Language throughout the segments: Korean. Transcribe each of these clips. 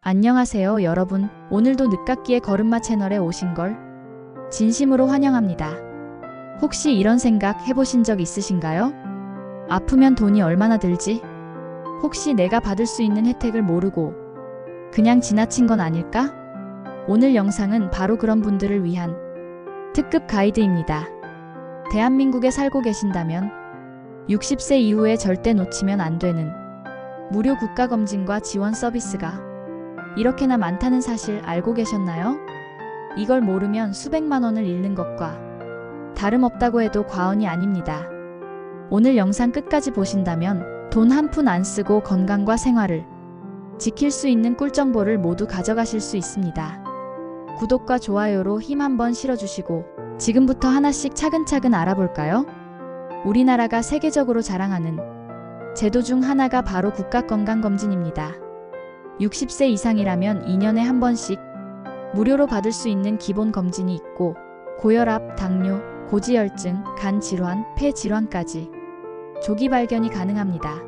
안녕하세요 여러분. 오늘도 늦깎이의 걸음마 채널에 오신 걸 진심으로 환영합니다. 혹시 이런 생각 해보신 적 있으신가요? 아프면 돈이 얼마나 들지? 혹시 내가 받을 수 있는 혜택을 모르고 그냥 지나친 건 아닐까? 오늘 영상은 바로 그런 분들을 위한 특급 가이드입니다. 대한민국에 살고 계신다면 60세 이후에 절대 놓치면 안 되는 무료 국가검진과 지원 서비스가 이렇게나 많다는 사실 알고 계셨나요? 이걸 모르면 수백만 원을 잃는 것과 다름없다고 해도 과언이 아닙니다. 오늘 영상 끝까지 보신다면 돈 한 푼 안 쓰고 건강과 생활을 지킬 수 있는 꿀정보를 모두 가져가실 수 있습니다. 구독과 좋아요로 힘 한번 실어주시고 지금부터 하나씩 차근차근 알아볼까요? 우리나라가 세계적으로 자랑하는 제도 중 하나가 바로 국가건강검진입니다. 60세 이상이라면 2년에 한 번씩 무료로 받을 수 있는 기본 검진이 있고 고혈압, 당뇨, 고지혈증, 간 질환, 폐 질환까지 조기 발견이 가능합니다.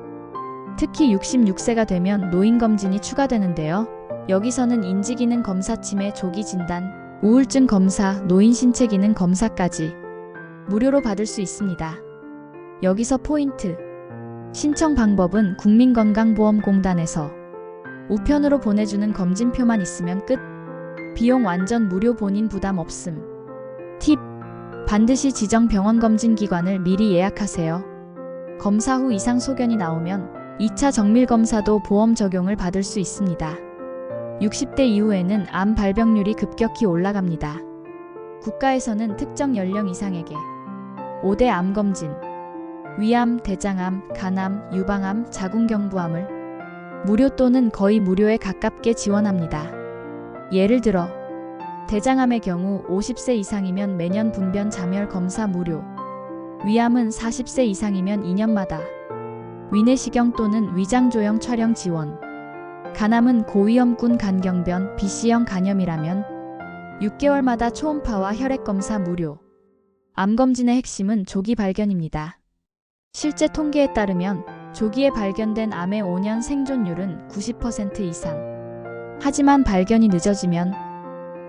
특히 66세가 되면 노인검진이 추가되는데요. 여기서는 인지기능 검사 치매 조기 진단, 우울증 검사, 노인 신체 기능 검사까지 무료로 받을 수 있습니다. 여기서 포인트. 신청 방법은 국민건강보험공단에서 우편으로 보내주는 검진표만 있으면 끝. 비용 완전 무료, 본인 부담 없음. 팁. 반드시 지정 병원 검진기관을 미리 예약하세요. 검사 후 이상 소견이 나오면 2차 정밀검사도 보험 적용을 받을 수 있습니다. 60대 이후에는 암 발병률이 급격히 올라갑니다. 국가에서는 특정 연령 이상에게 5대 암검진, 위암, 대장암, 간암, 유방암, 자궁경부암을 무료 또는 거의 무료에 가깝게 지원합니다. 예를 들어 대장암의 경우 50세 이상이면 매년 분변 자멸 검사 무료, 위암은 40세 이상이면 2년마다 위내시경 또는 위장조형 촬영 지원, 간암은 고위험군 간경변 BC형 간염이라면 6개월마다 초음파와 혈액검사 무료. 암검진의 핵심은 조기 발견입니다. 실제 통계에 따르면 조기에 발견된 암의 5년 생존율은 90% 이상. 하지만 발견이 늦어지면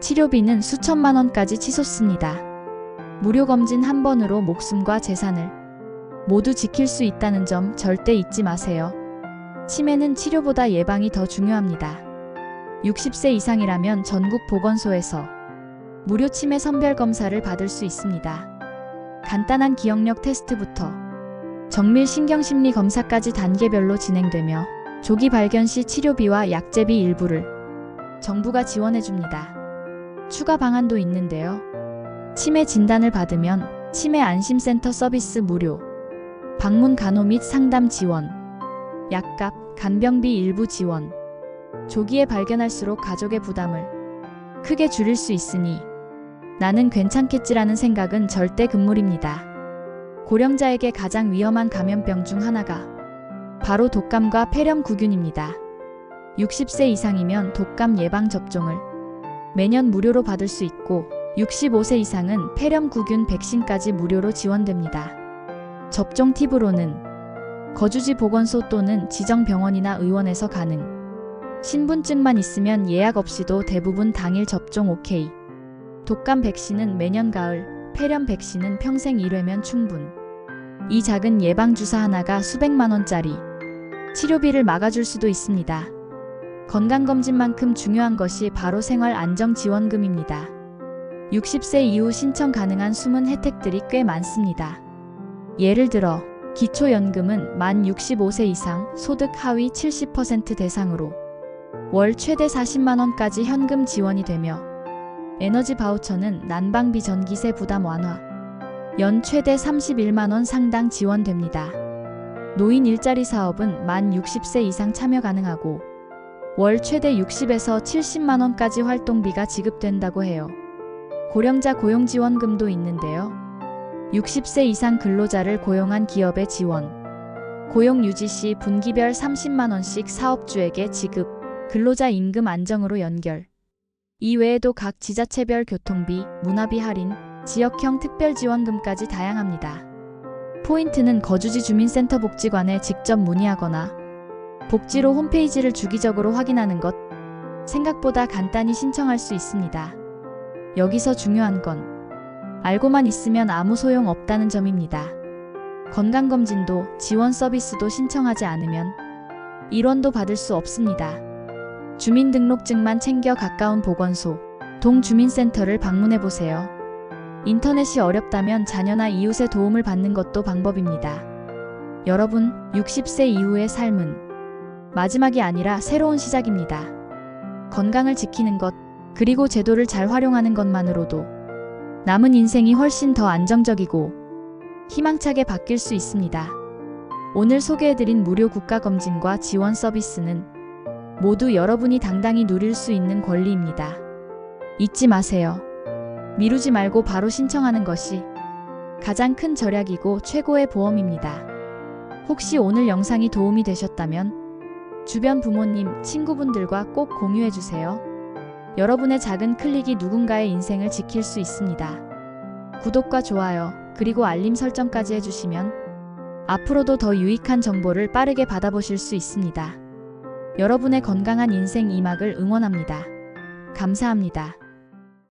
치료비는 수천만 원까지 치솟습니다. 무료 검진 한 번으로 목숨과 재산을 모두 지킬 수 있다는 점 절대 잊지 마세요. 치매는 치료보다 예방이 더 중요합니다. 60세 이상이라면 전국 보건소에서 무료 치매 선별 검사를 받을 수 있습니다. 간단한 기억력 테스트부터 정밀 신경심리 검사까지 단계별로 진행되며 조기 발견 시 치료비와 약제비 일부를 정부가 지원해줍니다. 추가 방안도 있는데요. 치매 진단을 받으면 치매 안심센터 서비스 무료, 방문 간호 및 상담 지원, 약값, 간병비 일부 지원. 조기에 발견할수록 가족의 부담을 크게 줄일 수 있으니 나는 괜찮겠지라는 생각은 절대 금물입니다. 고령자에게 가장 위험한 감염병 중 하나가 바로 독감과 폐렴구균입니다. 60세 이상이면 독감 예방접종을 매년 무료로 받을 수 있고 65세 이상은 폐렴구균 백신까지 무료로 지원됩니다. 접종 팁으로는 거주지 보건소 또는 지정 병원이나 의원에서 가능. 신분증만 있으면 예약 없이도 대부분 당일 접종 OK. 독감 백신은 매년 가을, 폐렴 백신은 평생 1회면 충분. 이 작은 예방주사 하나가 수백만 원짜리 치료비를 막아줄 수도 있습니다. 건강검진만큼 중요한 것이 바로 생활안정지원금입니다. 60세 이후 신청 가능한 숨은 혜택들이 꽤 많습니다. 예를 들어 기초연금은 만 65세 이상 소득 하위 70% 대상으로 월 최대 40만 원까지 현금 지원이 되며 에너지 바우처는 난방비 전기세 부담 완화, 연 최대 31만 원 상당 지원됩니다. 노인 일자리 사업은 만 60세 이상 참여 가능하고 월 최대 60에서 70만 원까지 활동비가 지급된다고 해요. 고령자 고용지원금도 있는데요. 60세 이상 근로자를 고용한 기업의 지원, 고용 유지 시 분기별 30만 원씩 사업주에게 지급, 근로자 임금 안정으로 연결. 이 외에도 각 지자체별 교통비, 문화비 할인, 지역형 특별지원금까지 다양합니다. 포인트는 거주지 주민센터 복지관에 직접 문의하거나 복지로 홈페이지를 주기적으로 확인하는 것. 생각보다 간단히 신청할 수 있습니다. 여기서 중요한 건 알고만 있으면 아무 소용 없다는 점입니다. 건강검진도 지원 서비스도 신청하지 않으면 1원도 받을 수 없습니다. 주민등록증만 챙겨 가까운 보건소, 동주민센터를 방문해 보세요. 인터넷이 어렵다면 자녀나 이웃의 도움을 받는 것도 방법입니다. 여러분, 60세 이후의 삶은 마지막이 아니라 새로운 시작입니다. 건강을 지키는 것, 그리고 제도를 잘 활용하는 것만으로도 남은 인생이 훨씬 더 안정적이고 희망차게 바뀔 수 있습니다. 오늘 소개해드린 무료 국가검진과 지원 서비스는 모두 여러분이 당당히 누릴 수 있는 권리입니다. 잊지 마세요. 미루지 말고 바로 신청하는 것이 가장 큰 절약이고 최고의 보험입니다. 혹시 오늘 영상이 도움이 되셨다면 주변 부모님, 친구분들과 꼭 공유해주세요. 여러분의 작은 클릭이 누군가의 인생을 지킬 수 있습니다. 구독과 좋아요, 그리고 알림 설정까지 해주시면 앞으로도 더 유익한 정보를 빠르게 받아보실 수 있습니다. 여러분의 건강한 인생 2막을 응원합니다. 감사합니다.